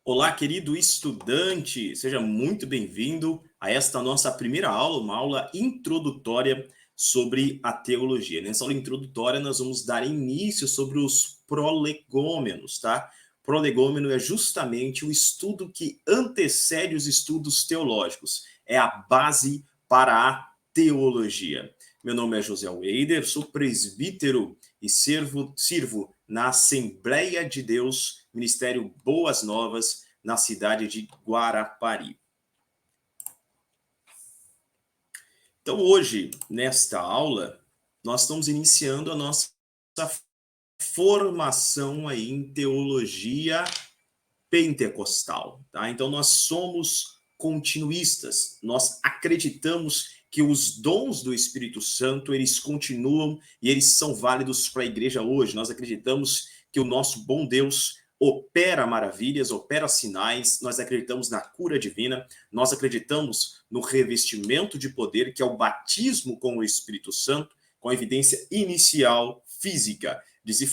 Olá, querido estudante, seja muito bem-vindo a esta nossa primeira aula, uma aula introdutória sobre a teologia. Nessa aula introdutória, nós vamos dar início sobre os prolegômenos, tá? Prolegômeno é justamente o estudo que antecede os estudos teológicos, é a base para a teologia. Meu nome é José Weider, sou presbítero e sirvo na Assembleia de Deus, Ministério Boas Novas, na cidade de Guarapari. Então, hoje, nesta aula, nós estamos iniciando a nossa formação aí em teologia pentecostal, tá? Então, nós somos continuistas, nós acreditamos que os dons do Espírito Santo, eles continuam e eles são válidos para a igreja hoje. Nós acreditamos que o nosso bom Deus opera maravilhas, opera sinais, nós acreditamos na cura divina, nós acreditamos no revestimento de poder, que é o batismo com o Espírito Santo, com a evidência inicial física de se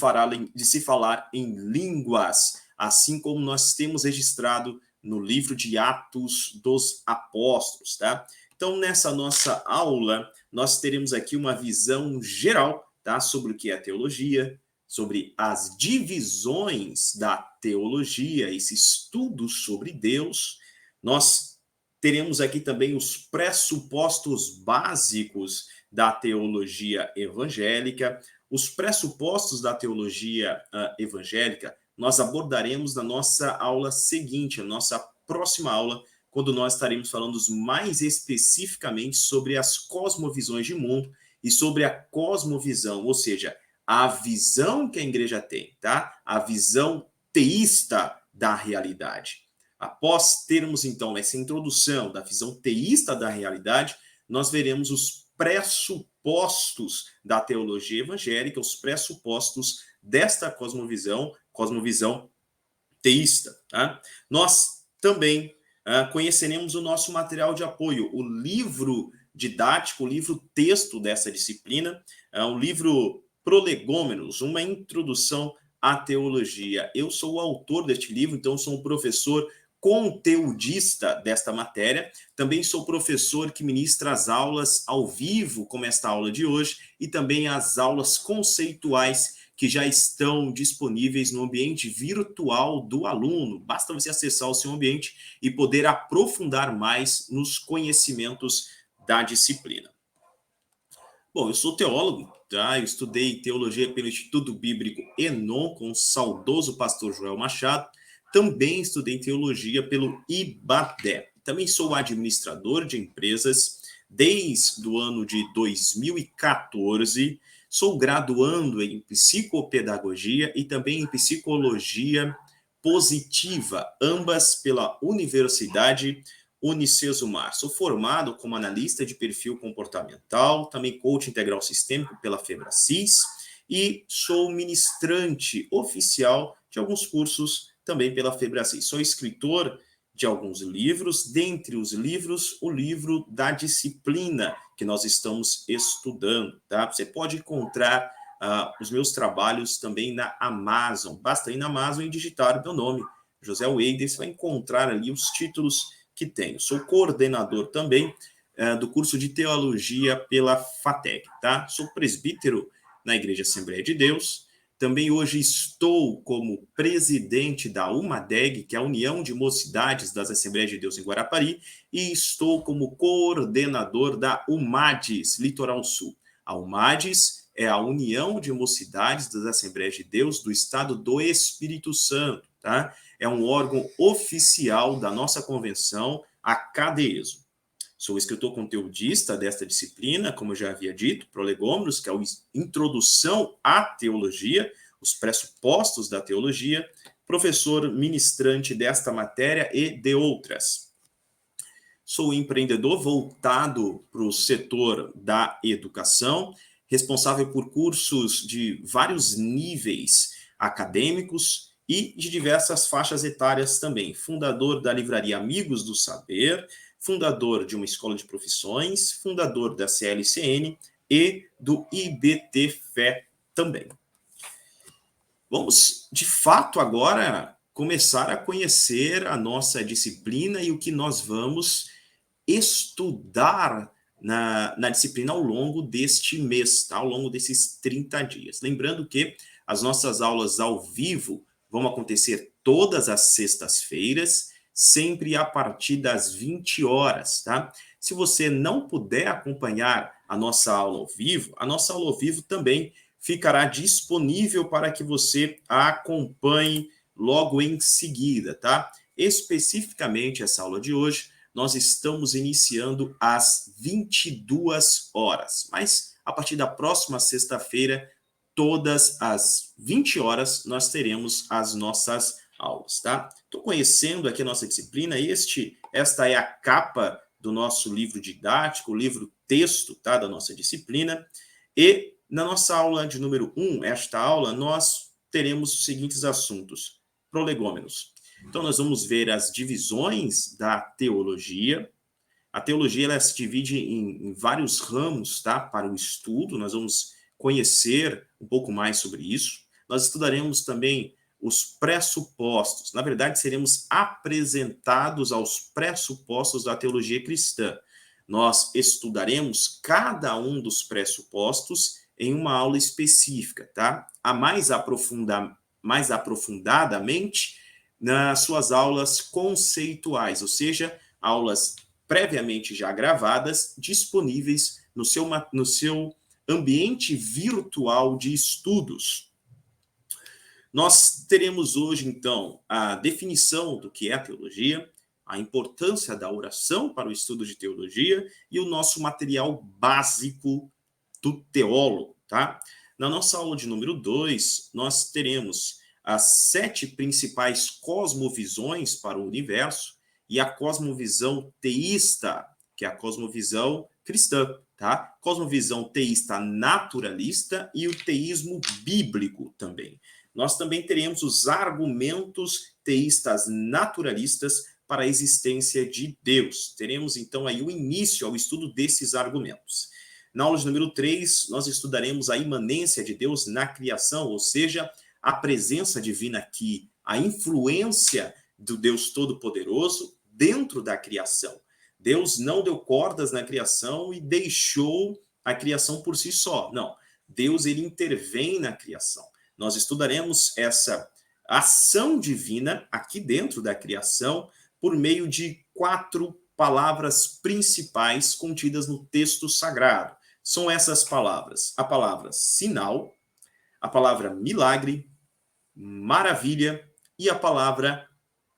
falar em línguas, assim como nós temos registrado no livro de Atos dos Apóstolos, tá? Então, nessa nossa aula, nós teremos aqui uma visão geral, tá, sobre o que é a teologia, sobre as divisões da teologia, esse estudo sobre Deus. Nós teremos aqui também os pressupostos básicos da teologia evangélica. Os pressupostos da teologia evangélica nós abordaremos na nossa aula seguinte, a nossa próxima aula, quando nós estaremos falando mais especificamente sobre as cosmovisões de mundo e sobre a cosmovisão, ou seja, a visão que a igreja tem, tá? A visão teísta da realidade. Após termos, então, essa introdução da visão teísta da realidade, nós veremos os pressupostos da teologia evangélica, os pressupostos desta cosmovisão teísta. Tá? Nós também conheceremos o nosso material de apoio, o livro didático, o livro texto dessa disciplina, o livro Prolegômenos, uma introdução à teologia. Eu sou o autor deste livro, então sou um professor conteudista desta matéria. Também sou professor que ministra as aulas ao vivo, como esta aula de hoje, e também as aulas conceituais que já estão disponíveis no ambiente virtual do aluno. Basta você acessar o seu ambiente e poder aprofundar mais nos conhecimentos da disciplina. Bom, eu sou teólogo, tá? Eu estudei teologia pelo Instituto Bíblico Enon, com o saudoso pastor Joel Machado. Também estudei teologia pelo IBADE. Também sou administrador de empresas desde o ano de 2014. Sou graduando em psicopedagogia e também em psicologia positiva, ambas pela Universidade Unicesumar. Sou formado como analista de perfil comportamental, também coach integral sistêmico pela Febracis e sou ministrante oficial de alguns cursos também pela Febracis. Sou escritor de alguns livros, dentre os livros, o livro da disciplina que nós estamos estudando, tá? Você pode encontrar os meus trabalhos também na Amazon. Basta ir na Amazon e digitar o meu nome, José Weider, você vai encontrar ali os títulos que tenho. Sou coordenador também do curso de teologia pela FATEC, tá? Sou presbítero na Igreja Assembleia de Deus. Também hoje estou como presidente da UMADEG, que é a União de Mocidades das Assembleias de Deus em Guarapari, e estou como coordenador da UMADES, Litoral Sul. A UMADES é a União de Mocidades das Assembleias de Deus do Estado do Espírito Santo, tá? É um órgão oficial da nossa convenção, a CADESO. Sou escritor conteudista desta disciplina, como eu já havia dito, Prolegômenos, que é a introdução à teologia, os pressupostos da teologia, professor ministrante desta matéria e de outras. Sou empreendedor voltado para o setor da educação, responsável por cursos de vários níveis acadêmicos e de diversas faixas etárias também. Fundador da livraria Amigos do Saber, fundador de uma escola de profissões, fundador da CLCN e do IBT Fé também. Vamos, de fato, agora começar a conhecer a nossa disciplina e o que nós vamos estudar na disciplina ao longo deste mês, tá? Ao longo desses 30 dias. Lembrando que as nossas aulas ao vivo vão acontecer todas as sextas-feiras, sempre a partir das 20 horas, tá? Se você não puder acompanhar a nossa aula ao vivo, a nossa aula ao vivo também ficará disponível para que você a acompanhe logo em seguida, tá? Especificamente essa aula de hoje, nós estamos iniciando às 22 horas, mas a partir da próxima sexta-feira, todas as 20 horas, nós teremos as nossas aulas, tá? Estou conhecendo aqui a nossa disciplina, esta é a capa do nosso livro didático, o livro texto, tá, da nossa disciplina, e na nossa aula de número 1, esta aula, nós teremos os seguintes assuntos: prolegômenos. Então, nós vamos ver as divisões da teologia. A teologia ela se divide em vários ramos, tá? Para o estudo, nós vamos conhecer um pouco mais sobre isso. Nós estudaremos também os pressupostos. Na verdade, seremos apresentados aos pressupostos da teologia cristã. Nós estudaremos cada um dos pressupostos em uma aula específica, tá? Mais aprofundadamente nas suas aulas conceituais, ou seja, aulas previamente já gravadas, disponíveis no seu ambiente virtual de estudos. Nós teremos hoje, então, a definição do que é a teologia, a importância da oração para o estudo de teologia e o nosso material básico do teólogo, tá? Na nossa aula de número 2, nós teremos as 7 principais cosmovisões para o universo e a cosmovisão teísta, que é a cosmovisão cristã, tá? Cosmovisão teísta naturalista e o teísmo bíblico também. Nós também teremos os argumentos teístas naturalistas para a existência de Deus. Teremos, então, aí o início ao estudo desses argumentos. Na aula de número 3, nós estudaremos a imanência de Deus na criação, ou seja, a presença divina aqui, a influência do Deus Todo-Poderoso dentro da criação. Deus não deu cordas na criação e deixou a criação por si só. Não, Deus ele intervém na criação. Nós estudaremos essa ação divina aqui dentro da criação por meio de 4 palavras principais contidas no texto sagrado. São essas palavras: a palavra sinal, a palavra milagre, maravilha e a palavra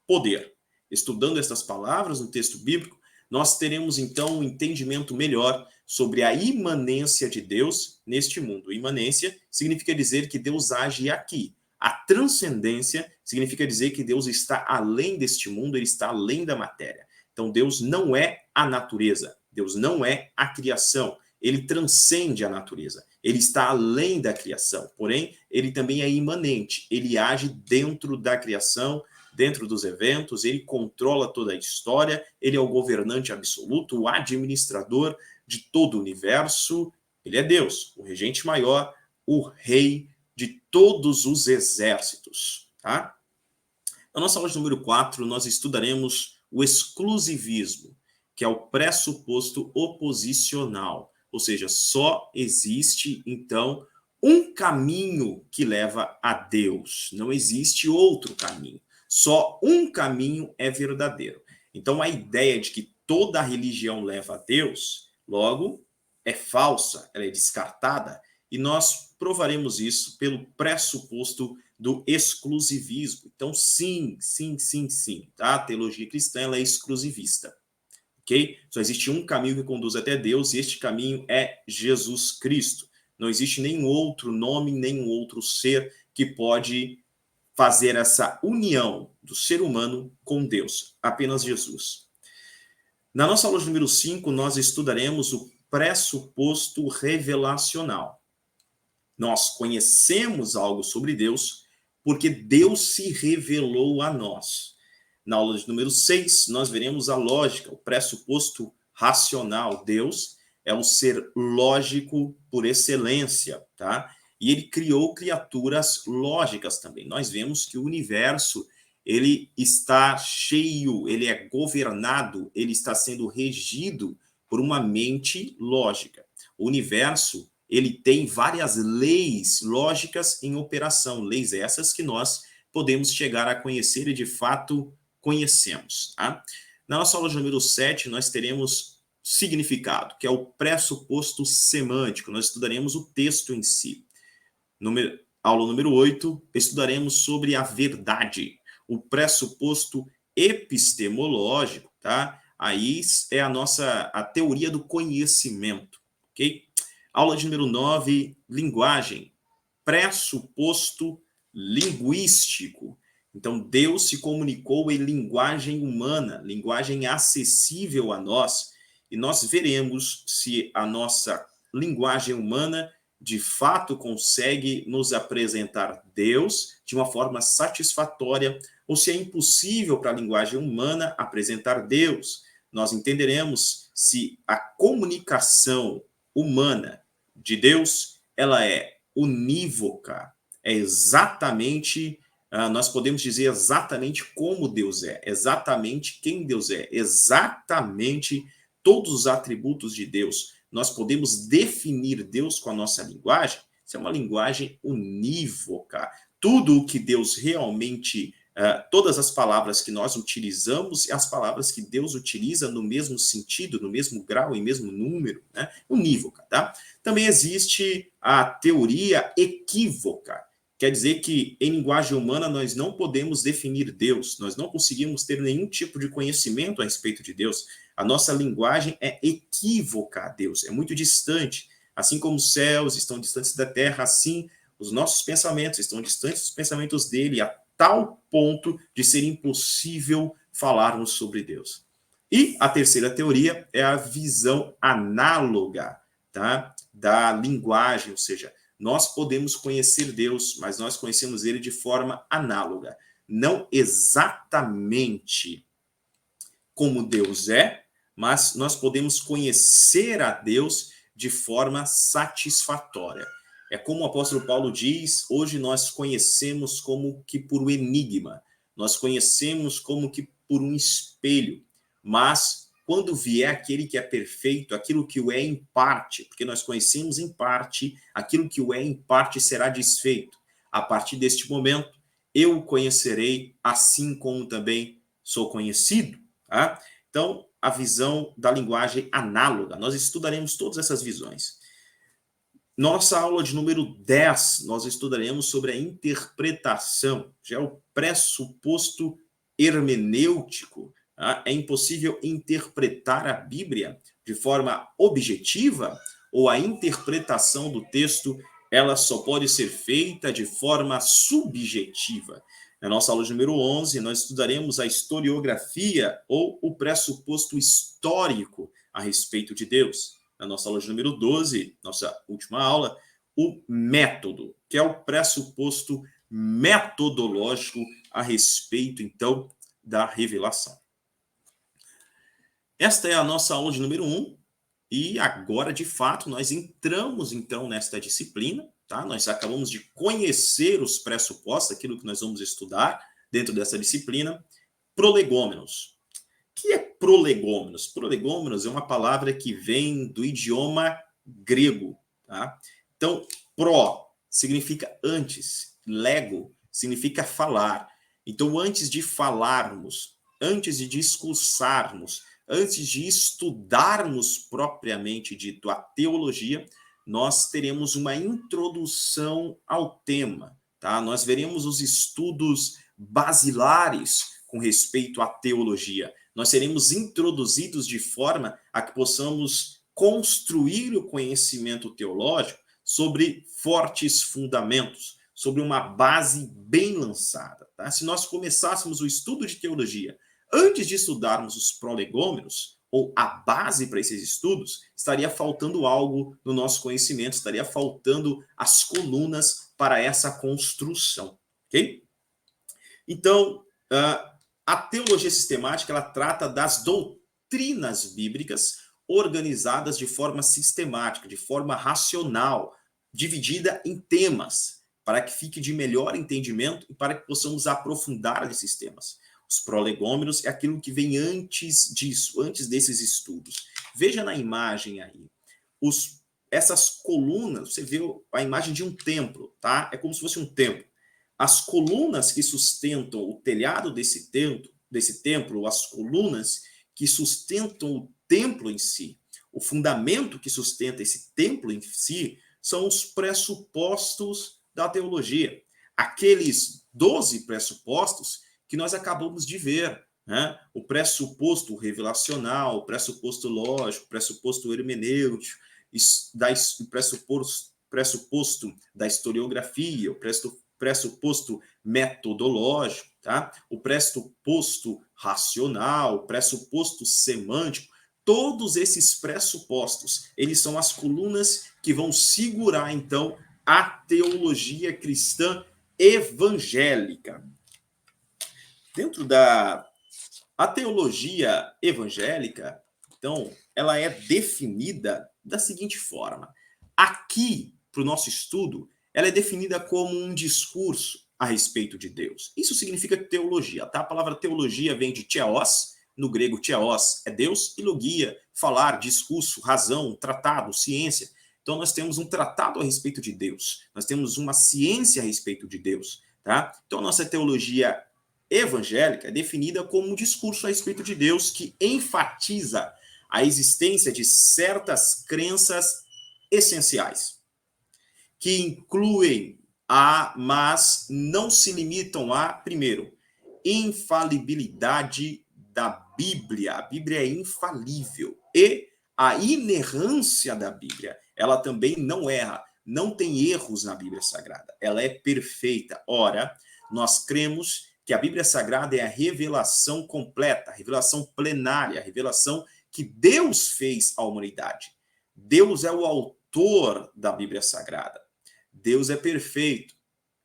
poder. Estudando estas palavras no texto bíblico, nós teremos então um entendimento melhor sobre a imanência de Deus neste mundo. Imanência significa dizer que Deus age aqui. A transcendência significa dizer que Deus está além deste mundo, ele está além da matéria. Então Deus não é a natureza, Deus não é a criação, ele transcende a natureza, ele está além da criação, porém ele também é imanente, ele age dentro da criação, dentro dos eventos, ele controla toda a história, ele é o governante absoluto, o administrador de todo o universo, ele é Deus, o regente maior, o rei de todos os exércitos, tá? Na nossa aula de número 4, nós estudaremos o exclusivismo, que é o pressuposto oposicional, ou seja, só existe, então, um caminho que leva a Deus, não existe outro caminho. Só um caminho é verdadeiro. Então, a ideia de que toda religião leva a Deus, logo, é falsa, ela é descartada, e nós provaremos isso pelo pressuposto do exclusivismo. Então, sim, tá? A teologia cristã ela é exclusivista, ok? Só existe um caminho que conduz até Deus, e este caminho é Jesus Cristo. Não existe nenhum outro nome, nenhum outro ser que pode fazer essa união do ser humano com Deus, apenas Jesus. Na nossa aula de número 5, nós estudaremos o pressuposto revelacional. Nós conhecemos algo sobre Deus porque Deus se revelou a nós. Na aula de número 6, nós veremos a lógica, o pressuposto racional. Deus é um ser lógico por excelência, tá? E ele criou criaturas lógicas também. Nós vemos que o universo ele está cheio, ele é governado, ele está sendo regido por uma mente lógica. O universo, ele tem várias leis lógicas em operação, leis essas que nós podemos chegar a conhecer e de fato conhecemos. Tá? Na nossa aula de número 7, nós teremos significado, que é o pressuposto semântico. Nós estudaremos o texto em si. Aula número 8, estudaremos sobre a verdade, o pressuposto epistemológico, tá? Aí é a teoria do conhecimento, ok? Aula de número 9, linguagem, pressuposto linguístico. Então, Deus se comunicou em linguagem humana, linguagem acessível a nós, e nós veremos se a nossa linguagem humana de fato consegue nos apresentar Deus de uma forma satisfatória, ou se é impossível para a linguagem humana apresentar Deus. Nós entenderemos se a comunicação humana de Deus, ela é unívoca, é exatamente, nós podemos dizer exatamente como Deus é, exatamente quem Deus é, exatamente todos os atributos de Deus. Nós podemos definir Deus com a nossa linguagem. Isso é uma linguagem unívoca. Tudo o que Deus realmente, todas as palavras que nós utilizamos e as palavras que Deus utiliza no mesmo sentido, no mesmo grau e mesmo número, né? Unívoca, tá? Também existe a teoria equívoca. Quer dizer que em linguagem humana nós não podemos definir Deus, nós não conseguimos ter nenhum tipo de conhecimento a respeito de Deus. A nossa linguagem é equívoca a Deus, é muito distante. Assim como os céus estão distantes da terra, assim os nossos pensamentos estão distantes dos pensamentos dele, a tal ponto de ser impossível falarmos sobre Deus. E a terceira teoria é a visão análoga, tá? Da linguagem, ou seja, nós podemos conhecer Deus, mas nós conhecemos ele de forma análoga. Não exatamente como Deus é, mas nós podemos conhecer a Deus de forma satisfatória. É como o apóstolo Paulo diz, hoje nós conhecemos como que por um enigma, nós conhecemos como que por um espelho, mas quando vier aquele que é perfeito, aquilo que o é em parte, porque nós conhecemos em parte, aquilo que o é em parte será desfeito. A partir deste momento, eu o conhecerei assim como também sou conhecido. Tá? Então, a visão da linguagem análoga, nós estudaremos todas essas visões. Nossa aula de número 10, nós estudaremos sobre a interpretação, já é o pressuposto hermenêutico. Tá? É impossível interpretar a Bíblia de forma objetiva, ou a interpretação do texto ela só pode ser feita de forma subjetiva. Na nossa aula de número 11, nós estudaremos a historiografia ou o pressuposto histórico a respeito de Deus. Na nossa aula de número 12, nossa última aula, o método, que é o pressuposto metodológico a respeito, então, da revelação. Esta é a nossa aula de número 1, e agora, de fato, nós entramos, então, nesta disciplina, tá? Nós acabamos de conhecer os pressupostos, aquilo que nós vamos estudar dentro dessa disciplina, prolegômenos. O que é prolegômenos? Prolegômenos é uma palavra que vem do idioma grego, tá? Então, pro significa antes, lego significa falar. Então, antes de falarmos, antes de discursarmos, antes de estudarmos propriamente dito a teologia, nós teremos uma introdução ao tema, tá? Nós veremos os estudos basilares com respeito à teologia. Nós seremos introduzidos de forma a que possamos construir o conhecimento teológico sobre fortes fundamentos, sobre uma base bem lançada. Tá? Se nós começássemos o estudo de teologia antes de estudarmos os prolegômenos, ou a base para esses estudos, estaria faltando algo no nosso conhecimento, estaria faltando as colunas para essa construção. Ok? Então, a teologia sistemática ela trata das doutrinas bíblicas organizadas de forma sistemática, de forma racional, dividida em temas. para que fique de melhor entendimento e para que possamos aprofundar esses temas. Os prolegômenos é aquilo que vem antes disso, antes desses estudos. Veja na imagem aí, essas colunas, você vê a imagem de um templo, tá? É como se fosse um templo. As colunas que sustentam o telhado desse templo, as colunas que sustentam o templo em si, o fundamento que sustenta esse templo em si, são os pressupostos da teologia. Aqueles 12 pressupostos que nós acabamos de ver, né? O pressuposto revelacional, o pressuposto lógico, o pressuposto hermenêutico, o pressuposto da historiografia, o pressuposto metodológico, tá? O pressuposto racional, o pressuposto semântico, todos esses pressupostos, eles são as colunas que vão segurar, então, a teologia cristã evangélica. Dentro a teologia evangélica, então, ela é definida da seguinte forma. Aqui, para o nosso estudo, ela é definida como um discurso a respeito de Deus. Isso significa teologia, tá? A palavra teologia vem de theos, no grego theos é Deus, e logia, falar, discurso, razão, tratado, ciência. Então nós temos um tratado a respeito de Deus, nós temos uma ciência a respeito de Deus, tá? Então a nossa teologia evangélica é definida como um discurso a respeito de Deus que enfatiza a existência de certas crenças essenciais, que incluem mas não se limitam a, primeiro, infalibilidade da Bíblia. A Bíblia é infalível. E a inerrância da Bíblia. Ela também não erra. Não tem erros na Bíblia Sagrada. Ela é perfeita. Ora, nós cremos que a Bíblia Sagrada é a revelação completa, a revelação plenária, a revelação que Deus fez à humanidade. Deus é o autor da Bíblia Sagrada. Deus é perfeito.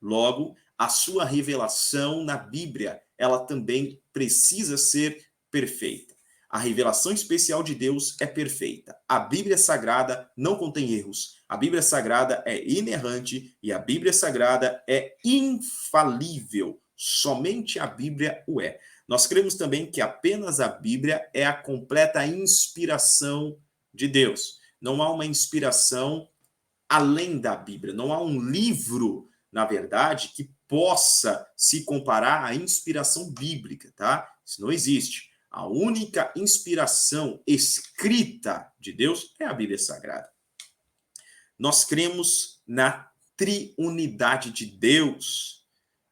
Logo, a sua revelação na Bíblia, ela também precisa ser perfeita. A revelação especial de Deus é perfeita. A Bíblia Sagrada não contém erros. A Bíblia Sagrada é inerrante e a Bíblia Sagrada é infalível. Somente a Bíblia o é. Nós cremos também que apenas a Bíblia é a completa inspiração de Deus. Não há uma inspiração além da Bíblia. Não há um livro, na verdade, que possa se comparar à inspiração bíblica, tá? Isso não existe. A única inspiração escrita de Deus é a Bíblia Sagrada. Nós cremos na triunidade de Deus.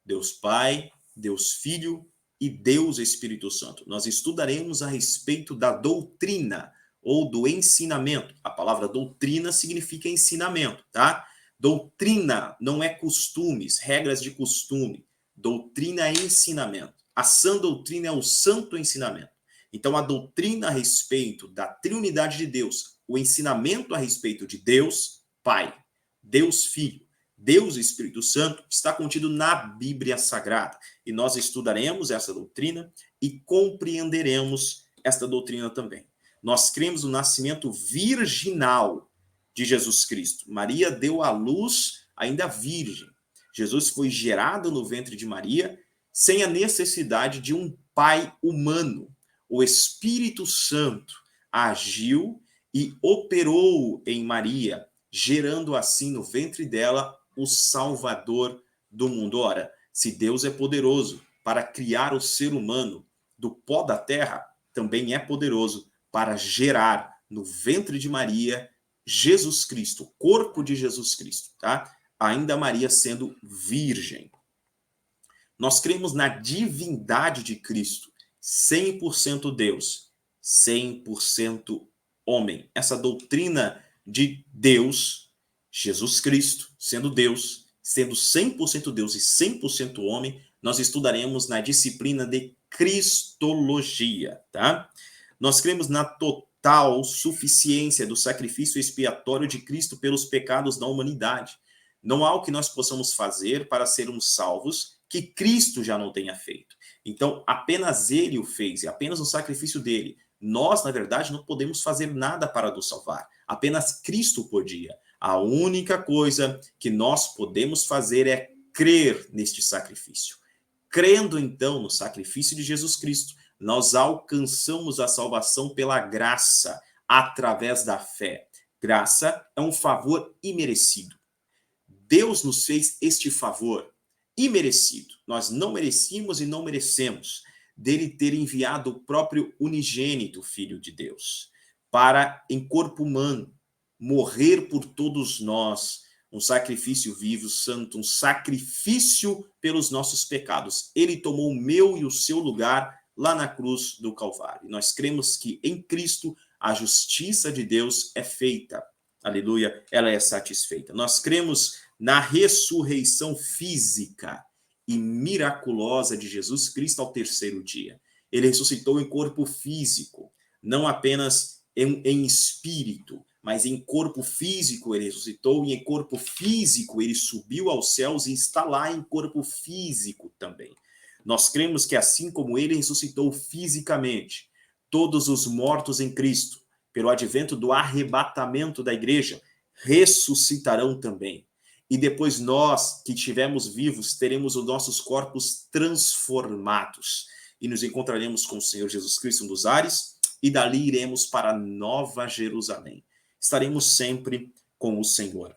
Deus Pai, Deus Filho e Deus Espírito Santo. Nós estudaremos a respeito da doutrina ou do ensinamento. A palavra doutrina significa ensinamento, tá? Doutrina não é costumes, regras de costume. Doutrina é ensinamento. A sã doutrina é o santo ensinamento. Então, a doutrina a respeito da triunidade de Deus, o ensinamento a respeito de Deus Pai, Deus Filho, Deus Espírito Santo, está contido na Bíblia Sagrada. E nós estudaremos essa doutrina e compreenderemos esta doutrina também. Nós cremos no nascimento virginal de Jesus Cristo. Maria deu à luz ainda virgem. Jesus foi gerado no ventre de Maria sem a necessidade de um pai humano. O Espírito Santo agiu e operou em Maria, gerando assim no ventre dela o Salvador do mundo. Ora, se Deus é poderoso para criar o ser humano do pó da terra, também é poderoso para gerar no ventre de Maria Jesus Cristo, o corpo de Jesus Cristo, tá? Ainda Maria sendo virgem. Nós cremos na divindade de Cristo, 100% Deus, 100% homem. Essa doutrina de Deus, Jesus Cristo, sendo Deus, sendo 100% Deus e 100% homem, nós estudaremos na disciplina de Cristologia, tá? Nós cremos na total suficiência do sacrifício expiatório de Cristo pelos pecados da humanidade. Não há o que nós possamos fazer para sermos salvos que Cristo já não tenha feito. Então, apenas ele o fez, e apenas o sacrifício dele. Nós, na verdade, não podemos fazer nada para nos salvar. Apenas Cristo podia. A única coisa que nós podemos fazer é crer neste sacrifício. Crendo, então, no sacrifício de Jesus Cristo, nós alcançamos a salvação pela graça, através da fé. Graça é um favor imerecido. Deus nos fez este favor imerecido. Nós não merecíamos e não merecemos dele ter enviado o próprio unigênito Filho de Deus para, em corpo humano, morrer por todos nós, um sacrifício vivo, santo, um sacrifício pelos nossos pecados. Ele tomou o meu e o seu lugar lá na cruz do Calvário. Nós cremos que em Cristo a justiça de Deus é feita. Aleluia, ela é satisfeita. Nós cremos na ressurreição física e miraculosa de Jesus Cristo ao terceiro dia. Ele ressuscitou em corpo físico, não apenas em espírito, mas em corpo físico ele ressuscitou, e em corpo físico ele subiu aos céus e está lá em corpo físico também. Nós cremos que assim como ele ressuscitou fisicamente, todos os mortos em Cristo, pelo advento do arrebatamento da igreja, ressuscitarão também. E depois nós, que estivermos vivos, teremos os nossos corpos transformados e nos encontraremos com o Senhor Jesus Cristo nos ares, e dali iremos para Nova Jerusalém. Estaremos sempre com o Senhor.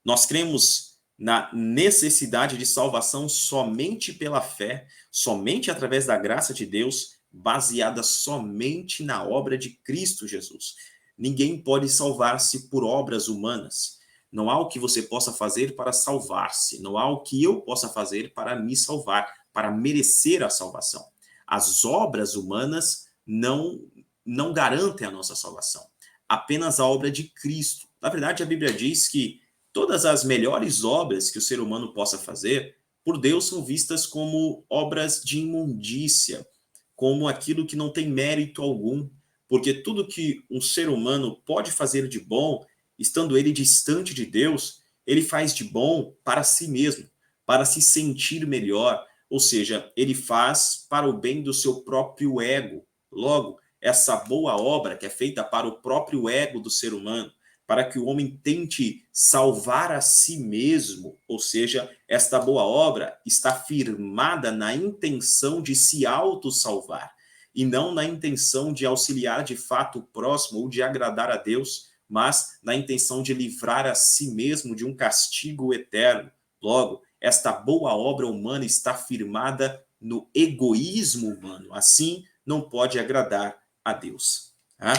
Nós cremos na necessidade de salvação somente pela fé, somente através da graça de Deus, baseada somente na obra de Cristo Jesus. Ninguém pode salvar-se por obras humanas. Não há o que você possa fazer para salvar-se. Não há o que eu possa fazer para me salvar, para merecer a salvação. As obras humanas não garantem a nossa salvação. Apenas a obra de Cristo. Na verdade, a Bíblia diz que todas as melhores obras que o ser humano possa fazer, por Deus, são vistas como obras de imundícia, como aquilo que não tem mérito algum, porque tudo que um ser humano pode fazer de bom, estando ele distante de Deus, ele faz de bom para si mesmo, para se sentir melhor, ou seja, ele faz para o bem do seu próprio ego. Logo, essa boa obra que é feita para o próprio ego do ser humano, para que o homem tente salvar a si mesmo, ou seja, esta boa obra está firmada na intenção de se autossalvar, e não na intenção de auxiliar de fato o próximo ou de agradar a Deus, mas na intenção de livrar a si mesmo de um castigo eterno. Logo, esta boa obra humana está firmada no egoísmo humano, assim não pode agradar a Deus. Tá?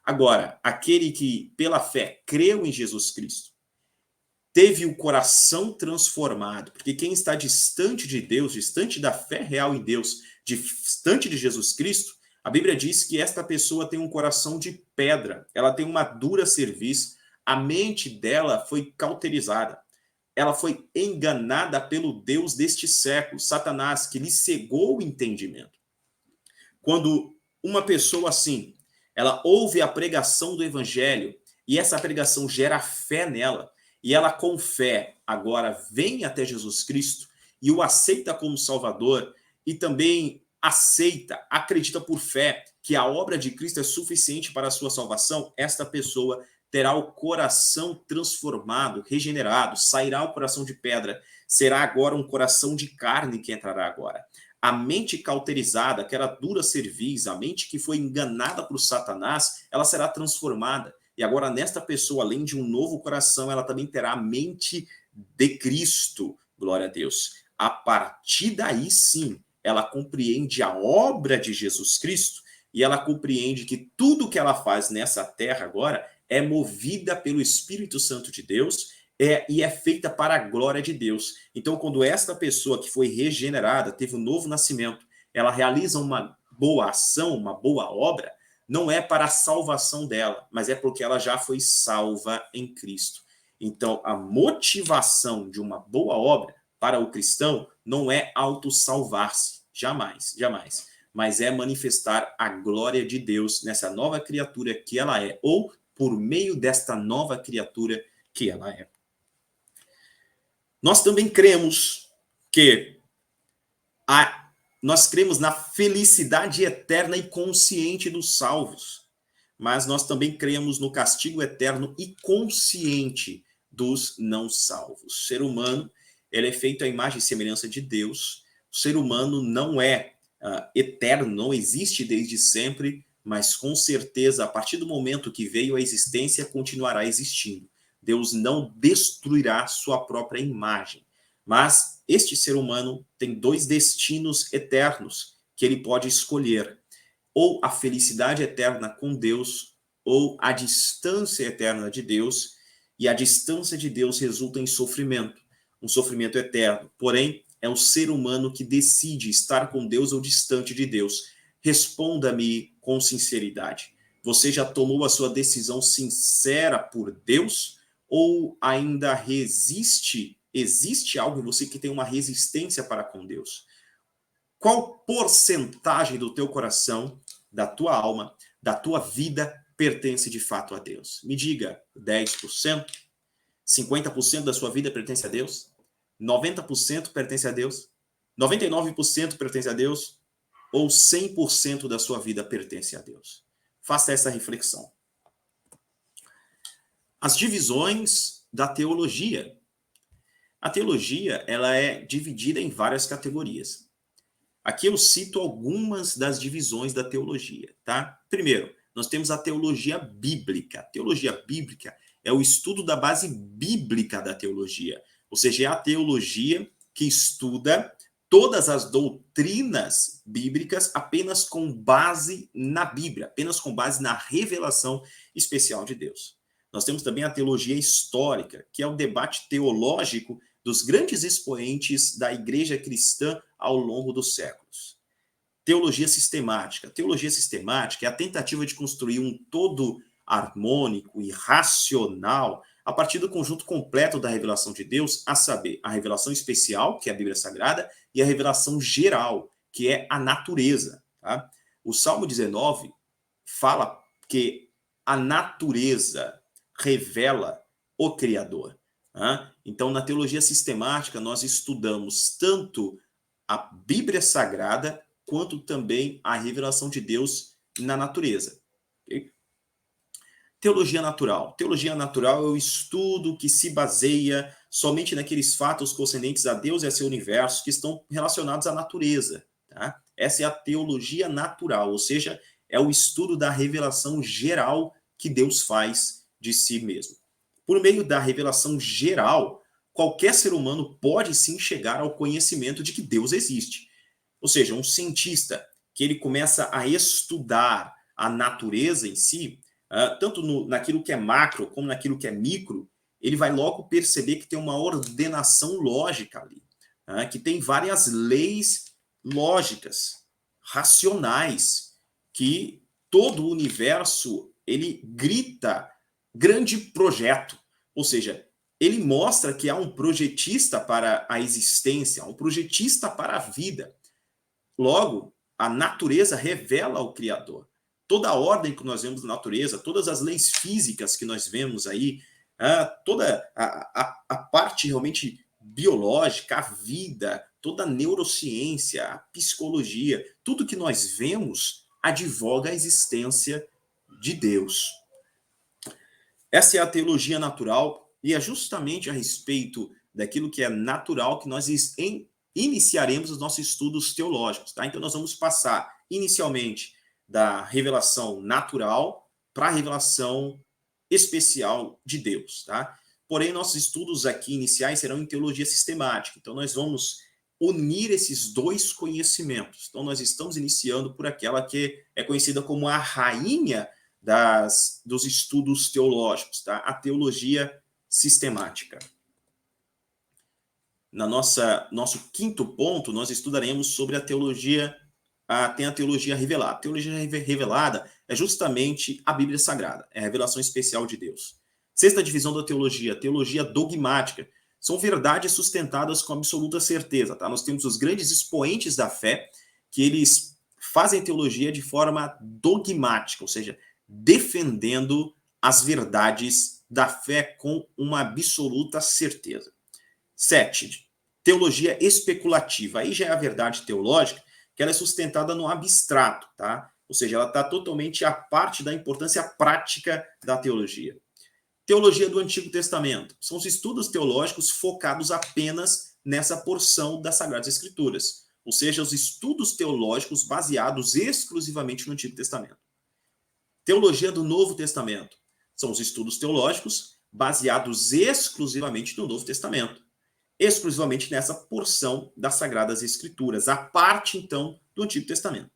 Agora, aquele que pela fé creu em Jesus Cristo, teve o coração transformado, porque quem está distante de Deus, distante da fé real em Deus, distante de Jesus Cristo, a Bíblia diz que esta pessoa tem um coração de pedra, ela tem uma dura cerviz, a mente dela foi cauterizada, ela foi enganada pelo Deus deste século, Satanás, que lhe cegou o entendimento. Quando uma pessoa assim, ela ouve a pregação do evangelho e essa pregação gera fé nela, e ela com fé agora vem até Jesus Cristo e o aceita como Salvador, e também aceita, acredita por fé que a obra de Cristo é suficiente para a sua salvação, esta pessoa terá o coração transformado, regenerado, sairá o coração de pedra, será agora um coração de carne que entrará agora. A mente cauterizada, aquela dura cerviz, a mente que foi enganada por Satanás, ela será transformada. E agora, nesta pessoa, além de um novo coração, ela também terá a mente de Cristo. Glória a Deus. A partir daí, sim, ela compreende a obra de Jesus Cristo e ela compreende que tudo que ela faz nessa terra agora é movida pelo Espírito Santo de Deus e é feita para a glória de Deus. Então, quando esta pessoa que foi regenerada, teve um novo nascimento, ela realiza uma boa ação, uma boa obra, não é para a salvação dela, mas é porque ela já foi salva em Cristo. Então, a motivação de uma boa obra para o cristão não é autossalvar-se, jamais, jamais, mas é manifestar a glória de Deus nessa nova criatura que ela é, ou por meio desta nova criatura que ela é. Nós também cremos que nós cremos na felicidade eterna e consciente dos salvos. mas nós também cremos no castigo eterno e consciente dos não salvos. O ser humano, ele é feito à imagem e semelhança de Deus. O ser humano não é eterno, não existe desde sempre, mas com certeza, a partir do momento que veio à existência, continuará existindo. Deus não destruirá sua própria imagem. Mas este ser humano tem dois destinos eternos que ele pode escolher: ou a felicidade eterna com Deus, ou a distância eterna de Deus, e a distância de Deus resulta em sofrimento, um sofrimento eterno. Porém, é o ser humano que decide estar com Deus ou distante de Deus. Responda-me com sinceridade. Você já tomou a sua decisão sincera por Deus? Ou ainda existe algo em você que tem uma resistência para com Deus? Qual porcentagem do teu coração, da tua alma, da tua vida pertence de fato a Deus? Me diga, 10%? 50% da sua vida pertence a Deus? 90% pertence a Deus? 99% pertence a Deus? Ou 100% da sua vida pertence a Deus? Faça essa reflexão. As divisões da teologia. A teologia, ela é dividida em várias categorias. Aqui eu cito algumas das divisões da teologia, tá? Primeiro, nós temos a teologia bíblica. A teologia bíblica é o estudo da base bíblica da teologia, ou seja, é a teologia que estuda todas as doutrinas bíblicas apenas com base na Bíblia, apenas com base na revelação especial de Deus. Nós temos também a teologia histórica, que é o debate teológico dos grandes expoentes da igreja cristã ao longo dos séculos. Teologia sistemática. Teologia sistemática é a tentativa de construir um todo harmônico e racional a partir do conjunto completo da revelação de Deus, a saber, a revelação especial, que é a Bíblia Sagrada, e a revelação geral, que é a natureza. Tá? O Salmo 19 fala que a natureza revela o Criador. Tá? Então, na teologia sistemática, nós estudamos tanto a Bíblia Sagrada quanto também a revelação de Deus na natureza. Okay? Teologia natural. Teologia natural é o estudo que se baseia somente naqueles fatos concernentes a Deus e a seu universo que estão relacionados à natureza. Tá? Essa é a teologia natural, ou seja, é o estudo da revelação geral que Deus faz de si mesmo. Por meio da revelação geral, qualquer ser humano pode sim chegar ao conhecimento de que Deus existe. Ou seja, um cientista que ele começa a estudar a natureza em si, tanto naquilo que é macro como naquilo que é micro, ele vai logo perceber que tem uma ordenação lógica ali, que tem várias leis lógicas, racionais, que todo o universo ele grita grande projeto, ou seja, ele mostra que há um projetista para a existência, um projetista para a vida. Logo, a natureza revela o Criador. Toda a ordem que nós vemos na natureza, todas as leis físicas que nós vemos aí, toda a parte realmente biológica, a vida, toda a neurociência, a psicologia, tudo que nós vemos advoga a existência de Deus. Essa é a teologia natural e é justamente a respeito daquilo que é natural que nós iniciaremos os nossos estudos teológicos. Tá? Então, nós vamos passar inicialmente da revelação natural para a revelação especial de Deus. Tá? Porém, nossos estudos aqui iniciais serão em teologia sistemática. Então, nós vamos unir esses dois conhecimentos. Então, nós estamos iniciando por aquela que é conhecida como a rainha dos estudos teológicos, tá? A teologia sistemática. Nosso quinto ponto, nós estudaremos sobre a teologia, tem a teologia revelada. A teologia revelada é justamente a Bíblia Sagrada, é a revelação especial de Deus. Sexta divisão da teologia, teologia dogmática. São verdades sustentadas com absoluta certeza, tá? Nós temos os grandes expoentes da fé, que eles fazem teologia de forma dogmática, ou seja, defendendo as verdades da fé com uma absoluta certeza. 7. Teologia especulativa. Aí já é a verdade teológica, que ela é sustentada no abstrato, tá? ou seja, ela está totalmente à parte da importância prática da teologia. Teologia do Antigo Testamento são os estudos teológicos focados apenas nessa porção das Sagradas Escrituras, ou seja, os estudos teológicos baseados exclusivamente no Antigo Testamento. Teologia do Novo Testamento são os estudos teológicos baseados exclusivamente no Novo Testamento, exclusivamente nessa porção das Sagradas Escrituras, a parte, então, do Antigo Testamento.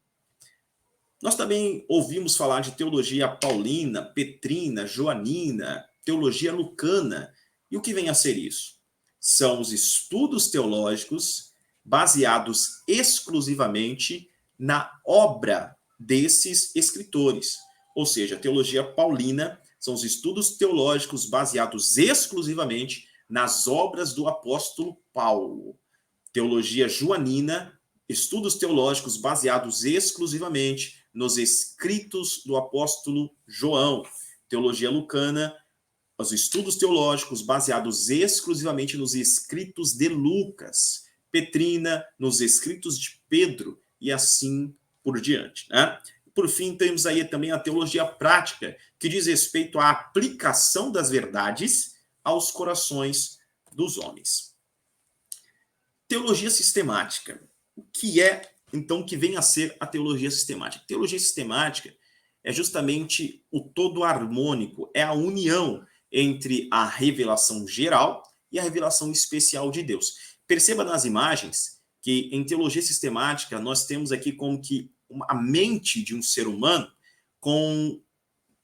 Nós também ouvimos falar de teologia paulina, petrina, joanina, teologia lucana. E o que vem a ser isso? São os estudos teológicos baseados exclusivamente na obra desses escritores. Ou seja, a teologia paulina são os estudos teológicos baseados exclusivamente nas obras do apóstolo Paulo. Teologia joanina, estudos teológicos baseados exclusivamente nos escritos do apóstolo João. Teologia lucana, os estudos teológicos baseados exclusivamente nos escritos de Lucas. Petrina, nos escritos de Pedro, e assim por diante, né? Por fim, temos aí também a teologia prática, que diz respeito à aplicação das verdades aos corações dos homens. Teologia sistemática. O que é, então, que vem a ser a teologia sistemática? Teologia sistemática é justamente o todo harmônico, é a união entre a revelação geral e a revelação especial de Deus. Perceba nas imagens que em teologia sistemática nós temos aqui como que a mente de um ser humano com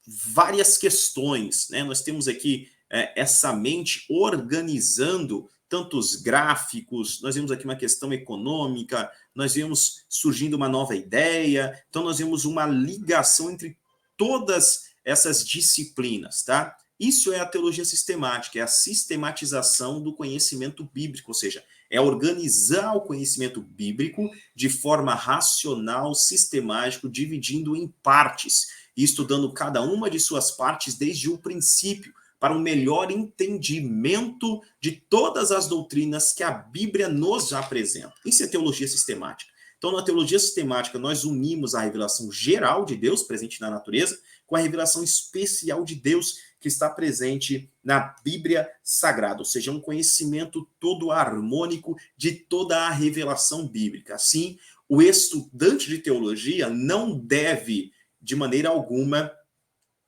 várias questões, né? Nós temos aqui essa mente organizando tantos gráficos, nós vemos aqui uma questão econômica, nós vemos surgindo uma nova ideia, então nós vemos uma ligação entre todas essas disciplinas, tá? Isso é a teologia sistemática, é a sistematização do conhecimento bíblico, ou seja, é organizar o conhecimento bíblico de forma racional, sistemático, dividindo em partes e estudando cada uma de suas partes desde o princípio, para um melhor entendimento de todas as doutrinas que a Bíblia nos apresenta. Isso é teologia sistemática. Então, na teologia sistemática, nós unimos a revelação geral de Deus, presente na natureza, com a revelação especial de Deus, que está presente na Bíblia Sagrada, ou seja, um conhecimento todo harmônico de toda a revelação bíblica. Assim, o estudante de teologia não deve, de maneira alguma,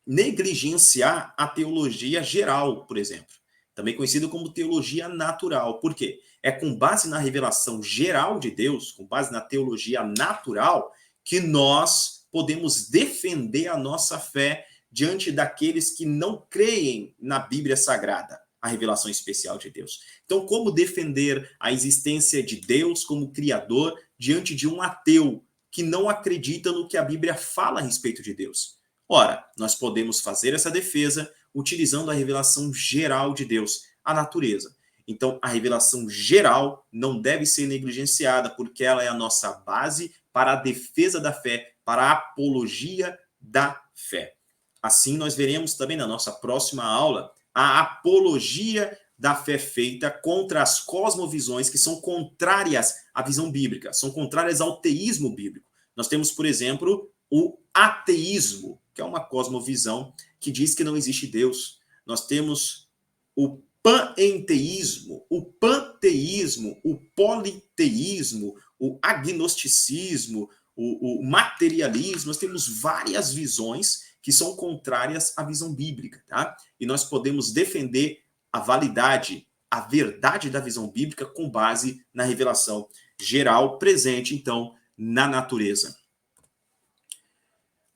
negligenciar a teologia geral, por exemplo, também conhecido como teologia natural. Por quê? É com base na revelação geral de Deus, com base na teologia natural, que nós podemos defender a nossa fé diante daqueles que não creem na Bíblia Sagrada, a revelação especial de Deus. Então, como defender a existência de Deus como Criador diante de um ateu que não acredita no que a Bíblia fala a respeito de Deus? Ora, nós podemos fazer essa defesa utilizando a revelação geral de Deus, a natureza. Então, a revelação geral não deve ser negligenciada, porque ela é a nossa base para a defesa da fé, para a apologia da fé. Assim, nós veremos também na nossa próxima aula a apologia da fé feita contra as cosmovisões que são contrárias à visão bíblica, são contrárias ao teísmo bíblico. Nós temos, por exemplo, o ateísmo, que é uma cosmovisão que diz que não existe Deus. Nós temos o panenteísmo, o panteísmo, o politeísmo, o agnosticismo, o materialismo. Nós temos várias visões que são contrárias à visão bíblica, tá? E nós podemos defender a validade, a verdade da visão bíblica com base na revelação geral presente, então, na natureza.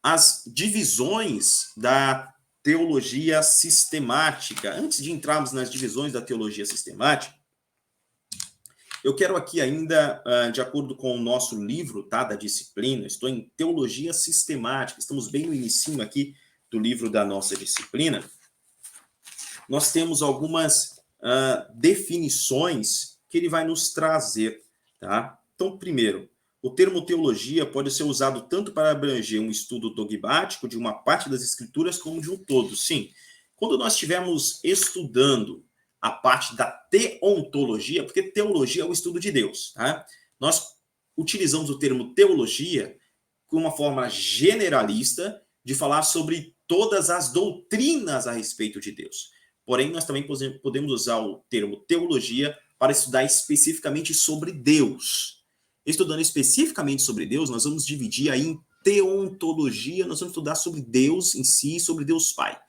As divisões da teologia sistemática. Antes de entrarmos nas divisões da teologia sistemática, eu quero aqui ainda, de acordo com o nosso livro, tá, da disciplina, estou em teologia sistemática, estamos bem no início aqui do livro da nossa disciplina, nós temos algumas definições que ele vai nos trazer, tá? Então, primeiro, o termo teologia pode ser usado tanto para abranger um estudo dogmático de uma parte das escrituras como de um todo. Sim, quando nós estivermos estudando a parte da teontologia, porque teologia é o estudo de Deus, tá? Nós utilizamos o termo teologia com uma forma generalista de falar sobre todas as doutrinas a respeito de Deus. Porém, nós também podemos usar o termo teologia para estudar especificamente sobre Deus. Estudando especificamente sobre Deus, nós vamos dividir aí em teontologia, nós vamos estudar sobre Deus em si, sobre Deus Pai.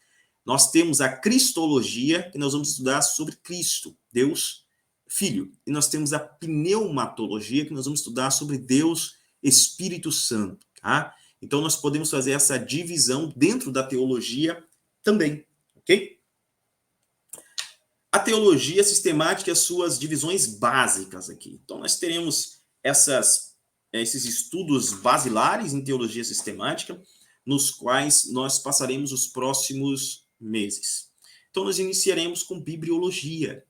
Nós temos a cristologia, que nós vamos estudar sobre Cristo, Deus Filho. E nós temos a pneumatologia, que nós vamos estudar sobre Deus Espírito Santo. Tá? Então, nós podemos fazer essa divisão dentro da teologia também, ok? A teologia sistemática e as suas divisões básicas aqui. Então, nós teremos esses estudos basilares em teologia sistemática, nos quais nós passaremos os próximos meses. Então, nós iniciaremos com bibliologia.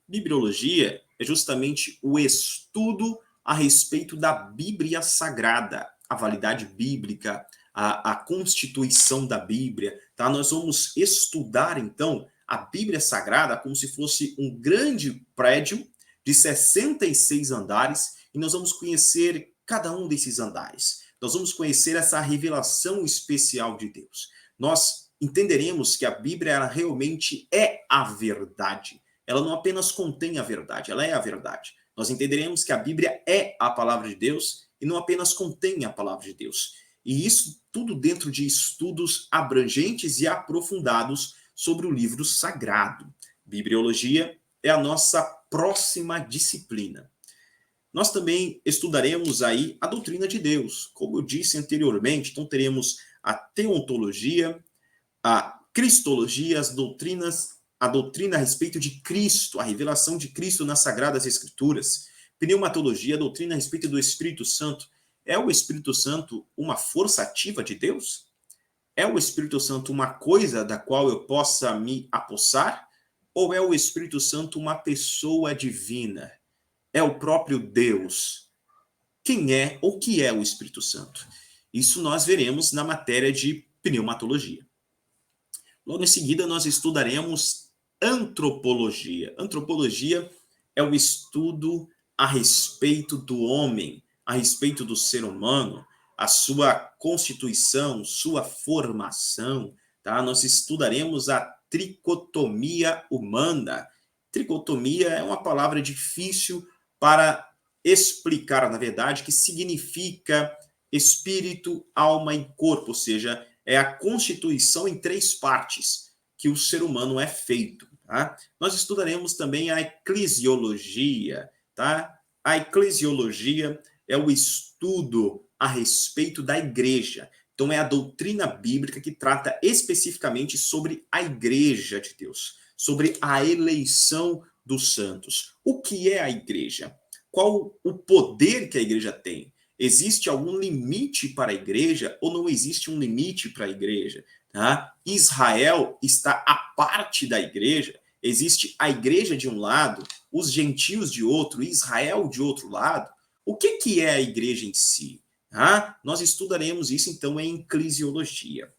Bibliologia é justamente o estudo a respeito da Bíblia Sagrada, a validade bíblica, a constituição da Bíblia. Tá? Nós vamos estudar, então, a Bíblia Sagrada como se fosse um grande prédio de 66 andares, e nós vamos conhecer cada um desses andares. Nós vamos conhecer essa revelação especial de Deus. Nós entenderemos que a Bíblia ela realmente é a verdade. Ela não apenas contém a verdade, ela é a verdade. Nós entenderemos que a Bíblia é a palavra de Deus e não apenas contém a palavra de Deus. E isso tudo dentro de estudos abrangentes e aprofundados sobre o livro sagrado. Bibliologia é a nossa próxima disciplina. Nós também estudaremos aí a doutrina de Deus. Como eu disse anteriormente, então teremos a teontologia, a cristologia, a doutrina a respeito de Cristo, a revelação de Cristo nas Sagradas Escrituras, pneumatologia, a doutrina a respeito do Espírito Santo. É o Espírito Santo uma força ativa de Deus? É o Espírito Santo uma coisa da qual eu possa me apossar? Ou é o Espírito Santo uma pessoa divina? É o próprio Deus? Quem é ou que é o Espírito Santo? Isso nós veremos na matéria de pneumatologia. Logo em seguida, nós estudaremos antropologia. Antropologia é o estudo a respeito do homem, a respeito do ser humano, a sua constituição, sua formação. Tá? Nós estudaremos a tricotomia humana. Tricotomia é uma palavra difícil para explicar, na verdade, que significa espírito, alma e corpo, ou seja, é a constituição em 3 partes que o ser humano é feito. Tá? Nós estudaremos também a eclesiologia. Tá? A eclesiologia é o estudo a respeito da igreja. Então, é a doutrina bíblica que trata especificamente sobre a igreja de Deus, sobre a eleição dos santos. O que é a igreja? Qual o poder que a igreja tem? Existe algum limite para a igreja ou não existe um limite para a igreja? Tá? Israel está à parte da igreja. Existe a igreja de um lado, os gentios de outro, Israel de outro lado. O que é a igreja em si? Tá? Nós estudaremos isso, então, em eclesiologia.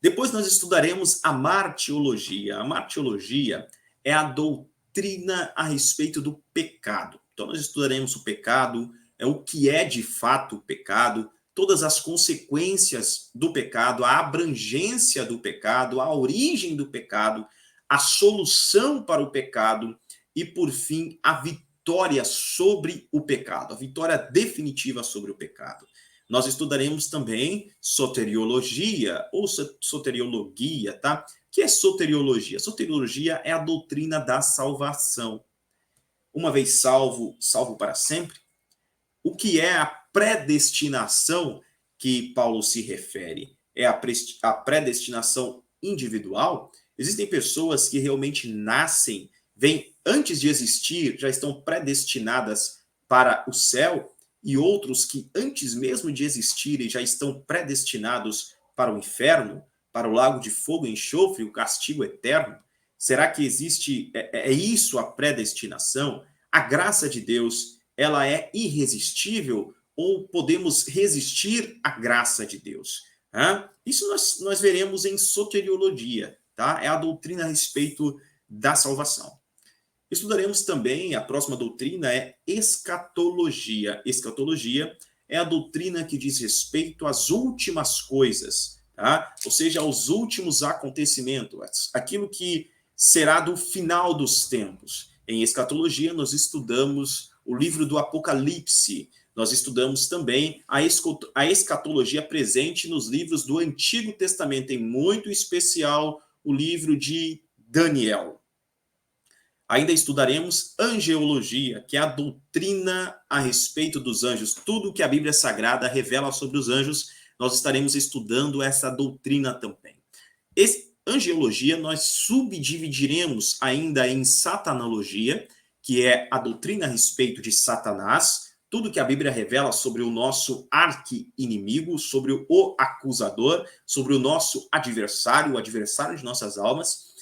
Depois nós estudaremos a martiologia. A martiologia é a doutrina a respeito do pecado. Então, nós estudaremos o pecado, o que é de fato o pecado, todas as consequências do pecado, a abrangência do pecado, a origem do pecado, a solução para o pecado e, por fim, a vitória sobre o pecado, a vitória definitiva sobre o pecado. Nós estudaremos também soteriologia ou soteriologia, tá? O que é soteriologia? Soteriologia é a doutrina da salvação. Uma vez salvo, salvo para sempre. O que é a predestinação que Paulo se refere? É a predestinação individual? Existem pessoas que realmente nascem, vêm antes de existir, já estão predestinadas para o céu, e outros que antes mesmo de existirem já estão predestinados para o inferno, para o lago de fogo e enxofre, o castigo eterno? Será que existe, é isso a predestinação? A graça de Deus, ela é irresistível ou podemos resistir à graça de Deus? Isso nós veremos em soteriologia, tá? É a doutrina a respeito da salvação. Estudaremos também, a próxima doutrina é escatologia. Escatologia é a doutrina que diz respeito às últimas coisas, tá? Ou seja, aos últimos acontecimentos, aquilo que será do final dos tempos. Em escatologia, nós estudamos o livro do Apocalipse, nós estudamos também a escatologia presente nos livros do Antigo Testamento, em muito especial o livro de Daniel. Ainda estudaremos angeologia, que é a doutrina a respeito dos anjos. Tudo que a Bíblia Sagrada revela sobre os anjos, nós estaremos estudando essa doutrina também. Angeologia nós subdividiremos ainda em satanologia, que é a doutrina a respeito de Satanás, tudo que a Bíblia revela sobre o nosso arqui-inimigo, sobre o acusador, sobre o nosso adversário, o adversário de nossas almas.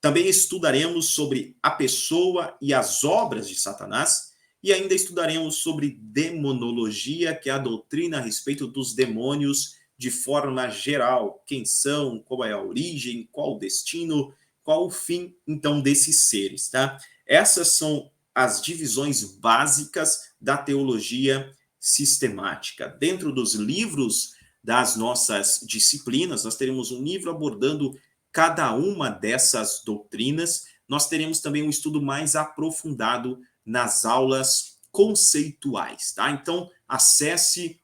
Também estudaremos sobre a pessoa e as obras de Satanás, e ainda estudaremos sobre demonologia, que é a doutrina a respeito dos demônios de forma geral. Quem são, qual é a origem, qual o destino, qual o fim, então, desses seres, tá? Essas são as divisões básicas da teologia sistemática. Dentro dos livros das nossas disciplinas, nós teremos um livro abordando cada uma dessas doutrinas. Nós teremos também um estudo mais aprofundado nas aulas conceituais, tá? Então, acesse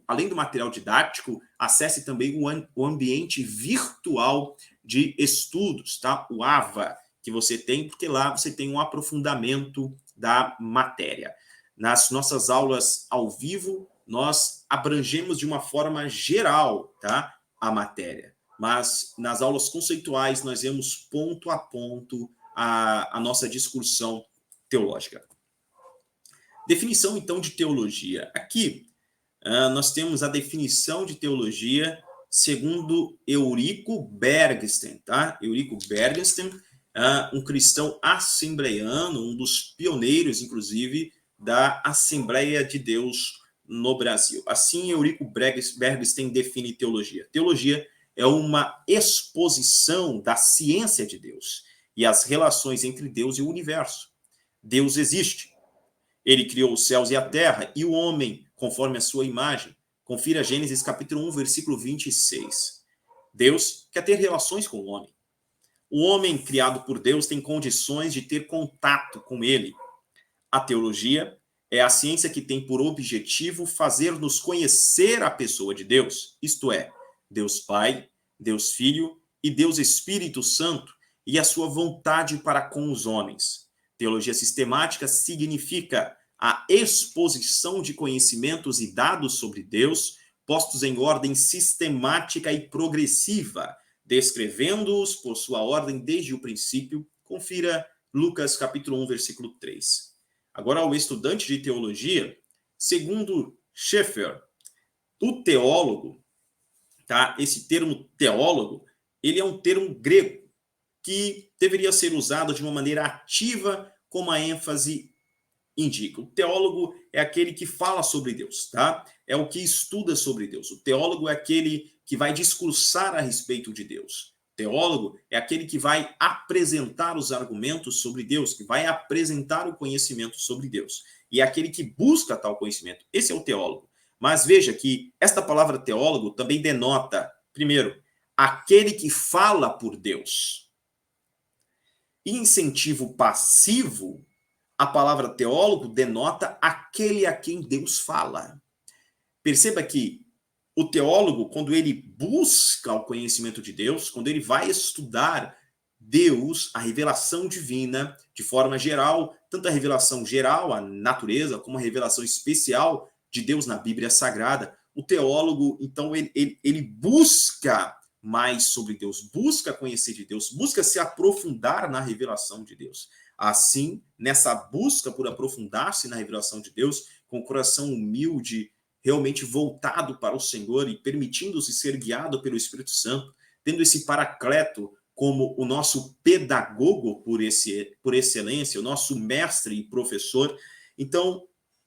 além do material didático, acesse também o ambiente virtual de estudos, tá? O AVA, que você tem, porque lá você tem um aprofundamento da matéria. Nas nossas aulas ao vivo, nós abrangemos de uma forma geral, tá? A matéria. Mas nas aulas conceituais, nós vemos ponto a ponto a nossa discussão teológica. Definição, então, de teologia. Aqui, nós temos a definição de teologia segundo Eurico Bergsten, tá? Eurico Bergsten, um cristão assembleiano, um dos pioneiros, inclusive, da Assembleia de Deus no Brasil. Assim, Eurico Bergsten define teologia. Teologia é uma exposição da ciência de Deus e as relações entre Deus e o universo. Deus existe. Ele criou os céus e a terra e o homem, conforme a sua imagem. Confira Gênesis capítulo 1, versículo 26. Deus quer ter relações com o homem. O homem criado por Deus tem condições de ter contato com ele. A teologia é a ciência que tem por objetivo fazer-nos conhecer a pessoa de Deus, isto é, Deus Pai, Deus Filho e Deus Espírito Santo, e a sua vontade para com os homens. Teologia sistemática significa a exposição de conhecimentos e dados sobre Deus, postos em ordem sistemática e progressiva, descrevendo-os por sua ordem desde o princípio. Confira Lucas capítulo 1, versículo 3. Agora, ao estudante de teologia, segundo Schaeffer, o teólogo, tá? Esse termo teólogo, ele é um termo grego que deveria ser usado de uma maneira ativa, como a ênfase indica. O teólogo é aquele que fala sobre Deus, tá? É o que estuda sobre Deus. O teólogo é aquele que vai discursar a respeito de Deus. O teólogo é aquele que vai apresentar os argumentos sobre Deus, que vai apresentar o conhecimento sobre Deus. E é aquele que busca tal conhecimento. Esse é o teólogo. Mas veja que esta palavra teólogo também denota, primeiro, aquele que fala por Deus. Incentivo passivo, a palavra teólogo denota aquele a quem Deus fala. Perceba que o teólogo, quando ele busca o conhecimento de Deus, quando ele vai estudar Deus, a revelação divina, de forma geral, tanto a revelação geral, a natureza, como a revelação especial de Deus na Bíblia Sagrada, o teólogo, então, ele busca mais sobre Deus, busca conhecer de Deus, busca se aprofundar na revelação de Deus. Assim, nessa busca por aprofundar-se na revelação de Deus, com o coração humilde, realmente voltado para o Senhor e permitindo-se ser guiado pelo Espírito Santo, tendo esse paracleto como o nosso pedagogo por excelência, o nosso mestre e professor. Então,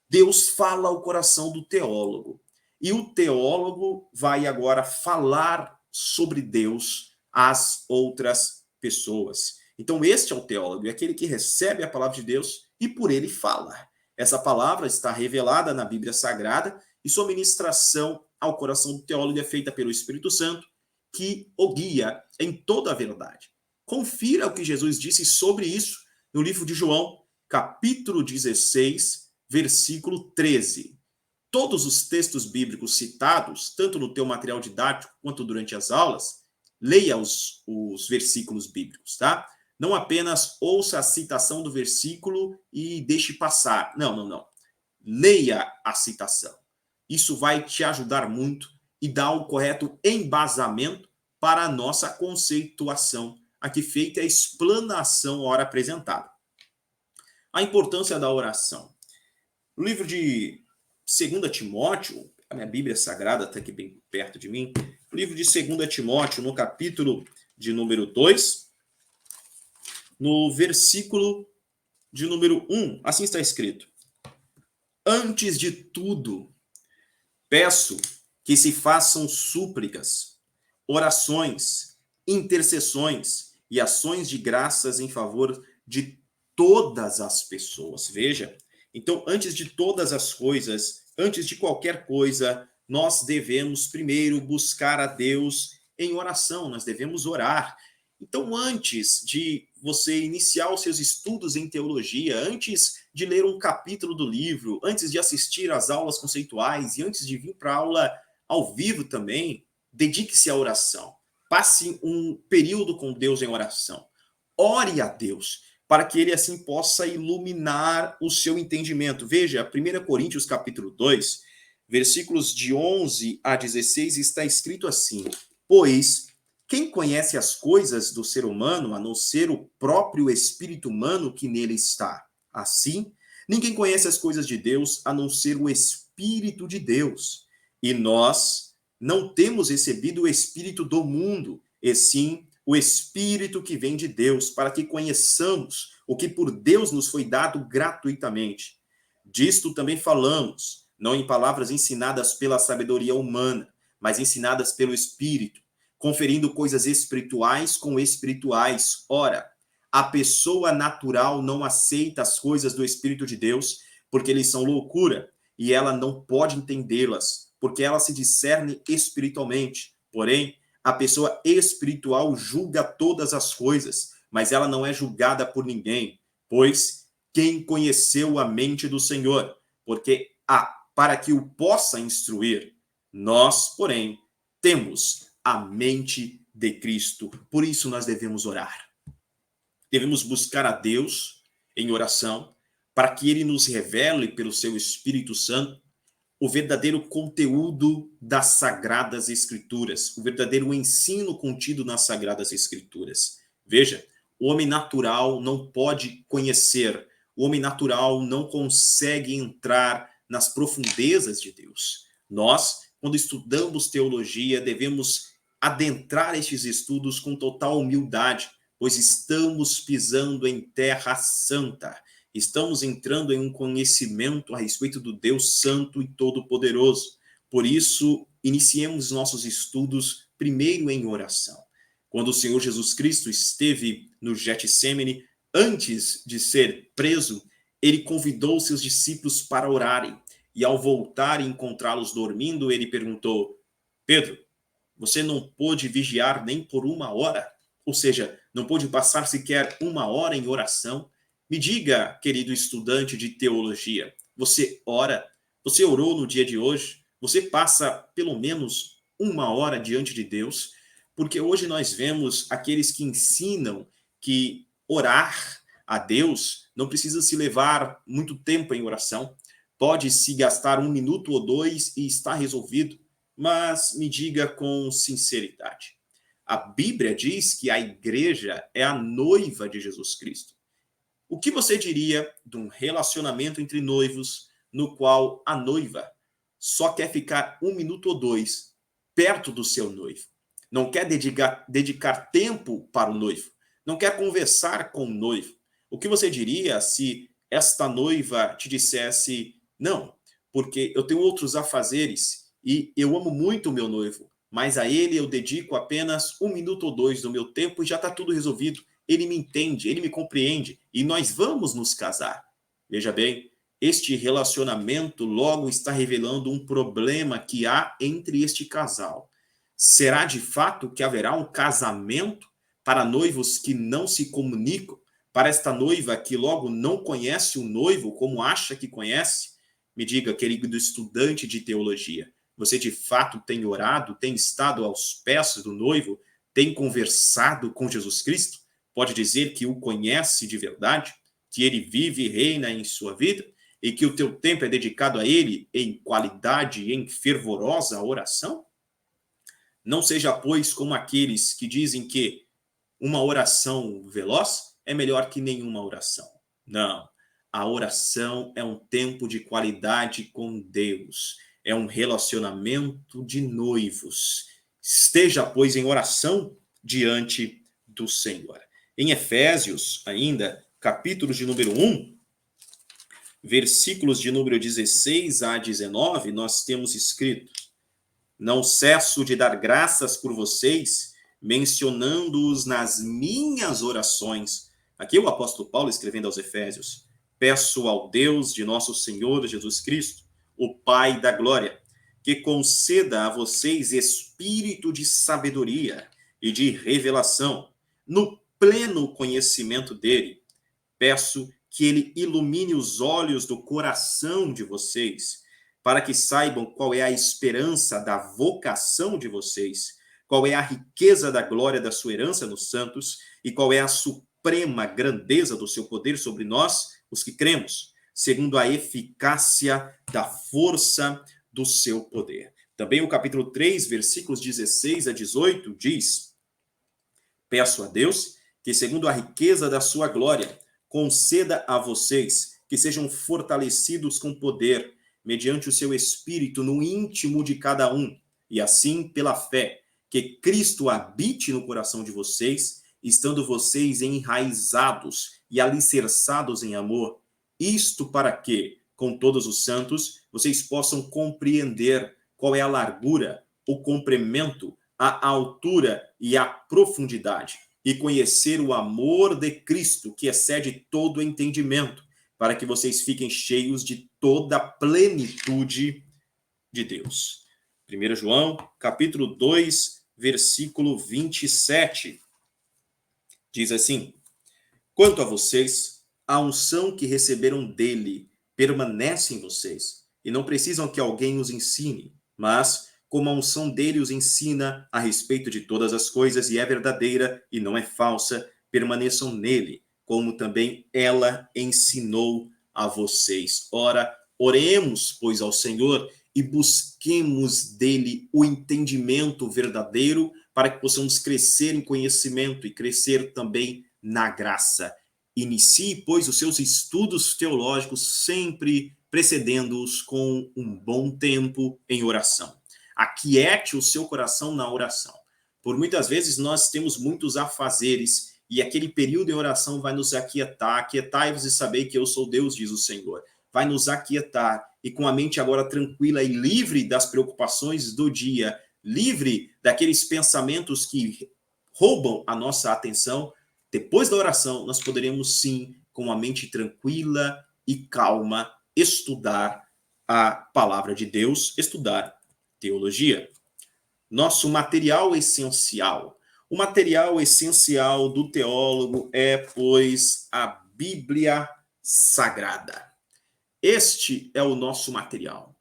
Deus fala ao coração do teólogo. E o teólogo vai agora falar sobre Deus às outras pessoas. Então, este é o teólogo, é aquele que recebe a palavra de Deus e por ele fala. Essa palavra está revelada na Bíblia Sagrada e sua ministração ao coração do teólogo é feita pelo Espírito Santo, que o guia em toda a verdade. Confira o que Jesus disse sobre isso no livro de João, capítulo 16, versículo 13. Todos os textos bíblicos citados, tanto no teu material didático quanto durante as aulas, leia os versículos bíblicos, tá? Não apenas ouça a citação do versículo e deixe passar. Não. Leia a citação. Isso vai te ajudar muito e dar o correto embasamento para a nossa conceituação. Aqui feita a explanação ora apresentada. A importância da oração. No livro de 2 Timóteo, a minha Bíblia Sagrada está aqui bem perto de mim, o livro de 2 Timóteo, no capítulo de número 2, no versículo de número 1, assim está escrito: antes de tudo, peço que se façam súplicas, orações, intercessões e ações de graças em favor de todas as pessoas. Veja, então, antes de todas as coisas, antes de qualquer coisa, nós devemos primeiro buscar a Deus em oração, nós devemos orar. Então, antes de você iniciar os seus estudos em teologia, antes de ler um capítulo do livro, antes de assistir às aulas conceituais e antes de vir para a aula ao vivo também, dedique-se à oração. Passe um período com Deus em oração. Ore a Deus, para que ele assim possa iluminar o seu entendimento. Veja, 1 Coríntios capítulo 2, versículos de 11 a 16, está escrito assim: pois quem conhece as coisas do ser humano, a não ser o próprio espírito humano que nele está? Assim, ninguém conhece as coisas de Deus, a não ser o Espírito de Deus. E nós não temos recebido o Espírito do mundo, e sim o Espírito que vem de Deus, para que conheçamos o que por Deus nos foi dado gratuitamente. Disto também falamos, não em palavras ensinadas pela sabedoria humana, mas ensinadas pelo Espírito, conferindo coisas espirituais com espirituais. Ora, a pessoa natural não aceita as coisas do Espírito de Deus, porque eles são loucura, e ela não pode entendê-las, porque ela se discerne espiritualmente. Porém, a pessoa espiritual julga todas as coisas, mas ela não é julgada por ninguém, pois quem conheceu a mente do Senhor? Porque para que o possa instruir, nós, porém, temos a mente de Cristo. Por isso nós devemos orar. Devemos buscar a Deus em oração, para que ele nos revele pelo seu Espírito Santo o verdadeiro conteúdo das Sagradas Escrituras, o verdadeiro ensino contido nas Sagradas Escrituras. Veja, o homem natural não pode conhecer, o homem natural não consegue entrar nas profundezas de Deus. Nós, quando estudamos teologia, devemos adentrar estes estudos com total humildade, pois estamos pisando em terra santa. Estamos entrando em um conhecimento a respeito do Deus Santo e Todo-Poderoso. Por isso, iniciemos nossos estudos primeiro em oração. Quando o Senhor Jesus Cristo esteve no Getsêmani, antes de ser preso, ele convidou seus discípulos para orarem. E ao voltar e encontrá-los dormindo, ele perguntou: Pedro, você não pôde vigiar nem por 1 hora? Ou seja, não pôde passar sequer 1 hora em oração? Me diga, querido estudante de teologia, você ora? Você orou no dia de hoje? Você passa pelo menos 1 hora diante de Deus? Porque hoje nós vemos aqueles que ensinam que orar a Deus não precisa se levar muito tempo em oração. Pode-se gastar 1 minuto ou 2 e está resolvido. Mas me diga com sinceridade. A Bíblia diz que a igreja é a noiva de Jesus Cristo. O que você diria de um relacionamento entre noivos no qual a noiva só quer ficar 1 minuto ou 2 perto do seu noivo? Não quer dedicar tempo para o noivo? Não quer conversar com o noivo? O que você diria se esta noiva te dissesse: não, porque eu tenho outros afazeres e eu amo muito o meu noivo, mas a ele eu dedico apenas 1 minuto ou 2 do meu tempo e já está tudo resolvido. Ele me entende, ele me compreende e nós vamos nos casar. Veja bem, este relacionamento logo está revelando um problema que há entre este casal. Será de fato que haverá um casamento para noivos que não se comunicam? Para esta noiva que logo não conhece o noivo como acha que conhece? Me diga, querido estudante de teologia, você de fato tem orado, tem estado aos pés do noivo, tem conversado com Jesus Cristo? Pode dizer que o conhece de verdade? Que ele vive e reina em sua vida? E que o teu tempo é dedicado a ele em qualidade e em fervorosa oração? Não seja, pois, como aqueles que dizem que uma oração veloz é melhor que nenhuma oração. Não. A oração é um tempo de qualidade com Deus. É um relacionamento de noivos. Esteja, pois, em oração diante do Senhor. Em Efésios, ainda, capítulo de número 1, versículos de número 16 a 19, nós temos escrito: não cesso de dar graças por vocês, mencionando-os nas minhas orações. Aqui o apóstolo Paulo escrevendo aos Efésios: peço ao Deus de nosso Senhor Jesus Cristo, o Pai da glória, que conceda a vocês espírito de sabedoria e de revelação, no pleno conhecimento dele. Peço que ele ilumine os olhos do coração de vocês, para que saibam qual é a esperança da vocação de vocês, qual é a riqueza da glória da sua herança nos santos e qual é a suprema grandeza do seu poder sobre nós, os que cremos, segundo a eficácia da força do seu poder. Também o capítulo 3, versículos 16 a 18 diz: peço a Deus que, segundo a riqueza da sua glória, conceda a vocês que sejam fortalecidos com poder, mediante o seu espírito no íntimo de cada um, e assim, pela fé, que Cristo habite no coração de vocês, estando vocês enraizados e alicerçados em amor, isto para que, com todos os santos, vocês possam compreender qual é a largura, o comprimento, a altura e a profundidade, e conhecer o amor de Cristo, que excede todo entendimento, para que vocês fiquem cheios de toda a plenitude de Deus. 1 João, capítulo 2, versículo 27, diz assim: quanto a vocês, a unção que receberam dele permanece em vocês, e não precisam que alguém os ensine, mas como a unção dele os ensina a respeito de todas as coisas e é verdadeira e não é falsa, permaneçam nele, como também ela ensinou a vocês. Ora, oremos, pois, ao Senhor e busquemos dele o entendimento verdadeiro para que possamos crescer em conhecimento e crescer também na graça. Inicie, pois, os seus estudos teológicos sempre precedendo-os com um bom tempo em oração. Aquiete o seu coração na oração. Por muitas vezes nós temos muitos afazeres e aquele período em oração vai nos aquietar. Aquietai-vos e sabei que eu sou Deus, diz o Senhor. Vai nos aquietar e com a mente agora tranquila e livre das preocupações do dia, livre daqueles pensamentos que roubam a nossa atenção. Depois da oração, nós poderemos sim, com a mente tranquila e calma, estudar a palavra de Deus, estudar teologia. Nosso material essencial. O material essencial do teólogo é, pois, a Bíblia Sagrada. Este é o nosso material.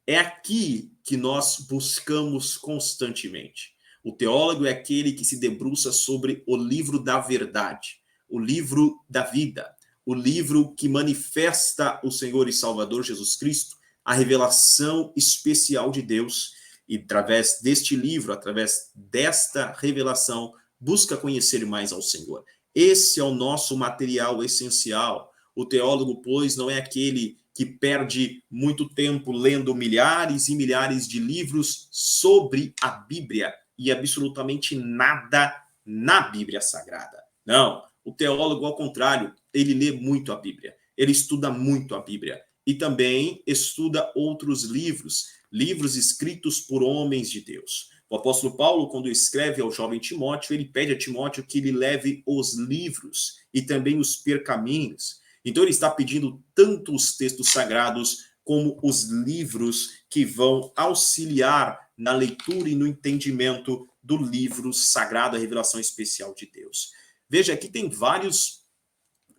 É aqui que nós buscamos constantemente. O teólogo é aquele que se debruça sobre o livro da verdade, o livro da vida, o livro que manifesta o Senhor e Salvador Jesus Cristo, a revelação especial de Deus, e através deste livro, através desta revelação, busca conhecer mais ao Senhor. Esse é o nosso material essencial. O teólogo, pois, não é aquele que perde muito tempo lendo milhares e milhares de livros sobre a Bíblia e absolutamente nada na Bíblia Sagrada. Não, o teólogo, ao contrário, ele lê muito a Bíblia, ele estuda muito a Bíblia e também estuda outros livros, livros escritos por homens de Deus. O apóstolo Paulo, quando escreve ao jovem Timóteo, ele pede a Timóteo que ele leve os livros e também os pergaminhos. Então ele está pedindo tanto os textos sagrados como os livros que vão auxiliar na leitura e no entendimento do livro sagrado, a revelação especial de Deus. Veja, aqui tem vários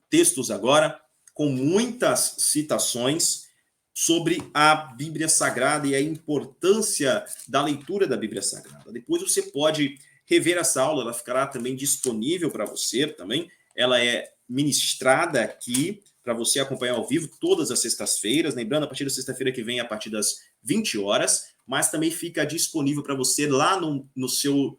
textos agora com muitas citações sobre a Bíblia Sagrada e a importância da leitura da Bíblia Sagrada. Depois você pode rever essa aula, ela ficará também disponível para você também. Ela é ministrada aqui para você acompanhar ao vivo todas as sextas-feiras, lembrando, a partir da sexta-feira que vem, a partir das 20 horas, mas também fica disponível para você lá no seu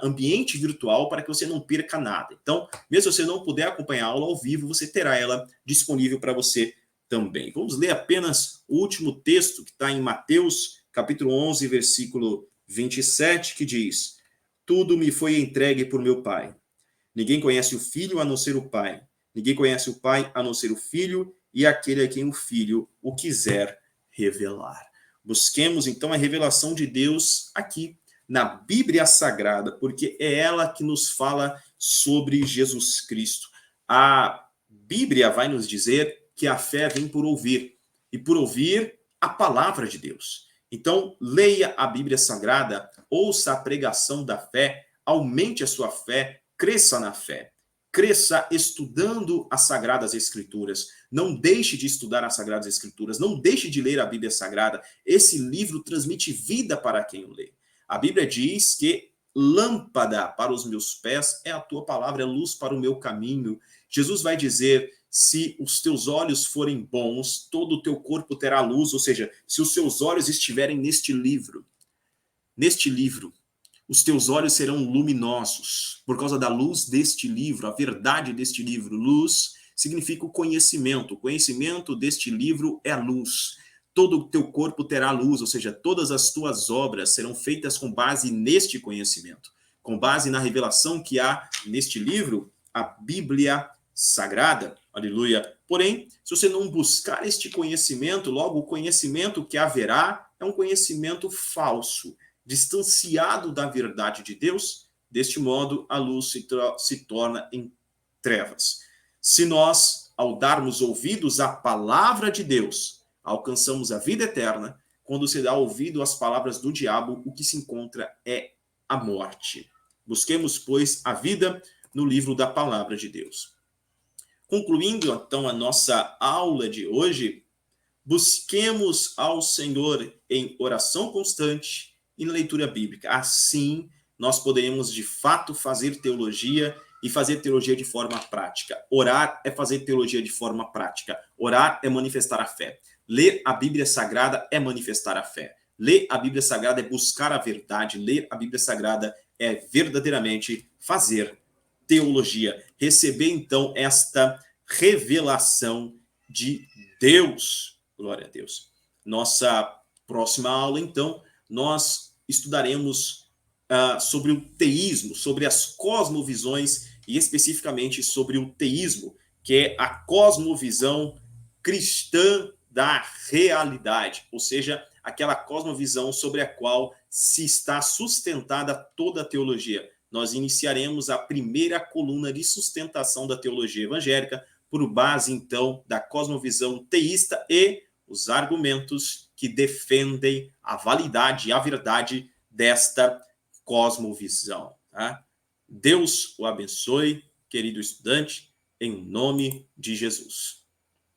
ambiente virtual para que você não perca nada. Então, mesmo se você não puder acompanhar a aula ao vivo, você terá ela disponível para você também. Vamos ler apenas o último texto que está em Mateus, capítulo 11, versículo 27, que diz: tudo me foi entregue por meu Pai. Ninguém conhece o Filho a não ser o Pai. Ninguém conhece o Pai a não ser o Filho e aquele a quem o Filho o quiser revelar. Busquemos, então, a revelação de Deus aqui, na Bíblia Sagrada, porque é ela que nos fala sobre Jesus Cristo. A Bíblia vai nos dizer que a fé vem por ouvir, e por ouvir a palavra de Deus. Então, leia a Bíblia Sagrada, ouça a pregação da fé, aumente a sua fé, cresça na fé. Cresça estudando as Sagradas Escrituras. Não deixe de estudar as Sagradas Escrituras. Não deixe de ler a Bíblia Sagrada. Esse livro transmite vida para quem o lê. A Bíblia diz que lâmpada para os meus pés é a tua palavra, é luz para o meu caminho. Jesus vai dizer: se os teus olhos forem bons, todo o teu corpo terá luz. Ou seja, se os seus olhos estiverem neste livro, os teus olhos serão luminosos por causa da luz deste livro, a verdade deste livro. Luz significa o conhecimento. O conhecimento deste livro é a luz. Todo o teu corpo terá luz, ou seja, todas as tuas obras serão feitas com base neste conhecimento, com base na revelação que há neste livro, a Bíblia Sagrada. Aleluia. Porém, se você não buscar este conhecimento, logo o conhecimento que haverá é um conhecimento falso, distanciado da verdade de Deus. Deste modo, a luz se torna em trevas. Se nós, ao darmos ouvidos à palavra de Deus, alcançamos a vida eterna, quando se dá ouvido às palavras do diabo, o que se encontra é a morte. Busquemos, pois, a vida no livro da palavra de Deus. Concluindo, então, a nossa aula de hoje, busquemos ao Senhor em oração constante e na leitura bíblica. Assim, nós poderemos, de fato, fazer teologia e fazer teologia de forma prática. Orar é fazer teologia de forma prática. Orar é manifestar a fé. Ler a Bíblia Sagrada é manifestar a fé. Ler a Bíblia Sagrada é buscar a verdade. Ler a Bíblia Sagrada é verdadeiramente fazer teologia. Receber, então, esta revelação de Deus. Glória a Deus. Nossa próxima aula, então, nós estudaremos sobre o teísmo, sobre as cosmovisões e especificamente sobre o teísmo, que é a cosmovisão cristã da realidade, ou seja, aquela cosmovisão sobre a qual se está sustentada toda a teologia. Nós iniciaremos a primeira coluna de sustentação da teologia evangélica por base, então, da cosmovisão teísta e os argumentos que defendem a validade e a verdade desta cosmovisão. Tá? Deus o abençoe, querido estudante, em nome de Jesus.